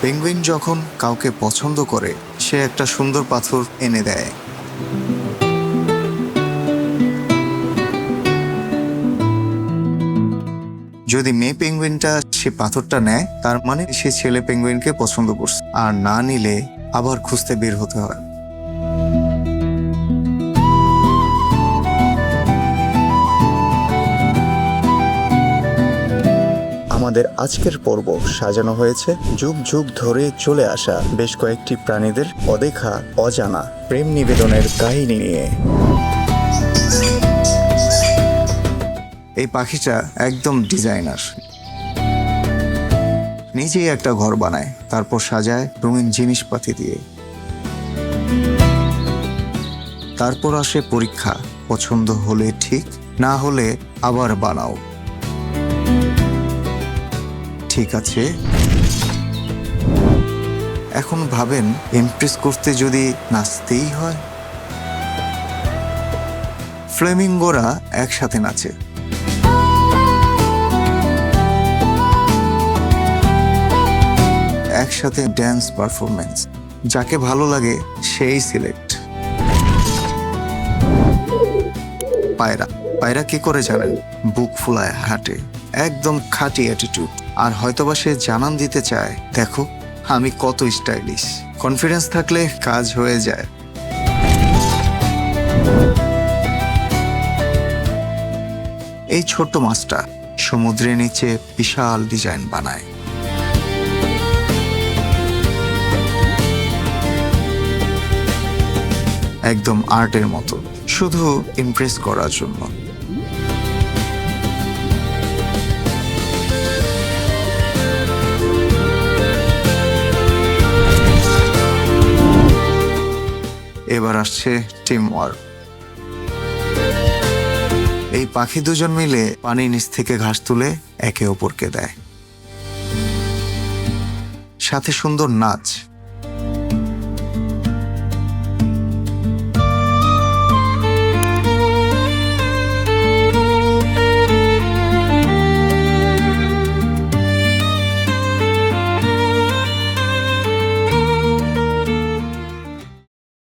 Penguin যখন কাউকে পছন্দ করে সে একটা সুন্দর পাথর এনে দেয়। যদি মেয়ে পেঙ্গুইনটা সে পাথরটা নেয় তার মানে সে ছেলে পেঙ্গুইনকে পছন্দ করছে, আর না নিলে আবার খুঁজতে বের হতে হয়। আমাদের আজকের পর্ব সাজানো হয়েছে যুগ যুগ ধরে চলে আসা বেশ কয়েকটি প্রাণীদের অদেখা অজানা প্রেম নিবেদনের কাহিনী নিয়ে। এই পাখিটা একদম ডিজাইনার, নিজেই একটা ঘর বানায়, তারপর সাজায় রঙিন জিনিসপাতি দিয়ে। তারপর আসে পরীক্ষা, পছন্দ হলে ঠিক, না হলে আবার বানাও। ঠিক আছে, এখন ভাবেন ইমপ্রেস করতে যদি নাচতেই হয়। ফ্লেমিঙ্গোরা একসাথে নাচে, একসাথে ড্যান্স পারফরমেন্স, যাকে ভালো লাগে সেই সিলেক্ট। পায়রা পায়রা কি করে জানেন? বুক ফুলায় হাঁটে, একদম খাঁটি অ্যাটিটিউড, আর হয়তোবা সে জানান দিতে চায়, দেখো আমি কত স্টাইলিশ। কনফিডেন্স থাকলে কাজ হয়ে যায়। এই ছোট্ট মাছটা সমুদ্রের নিচে বিশাল ডিজাইন বানায়। একদম আর্টের মতো, শুধু ইমপ্রেস করার জন্য। এবার আসছে টিম ওয়ার্ক। এই পাখি দুজন মিলে পানির নিচ থেকে ঘাস তুলে একে অপরকে দেয়, সাথে সুন্দর নাচ।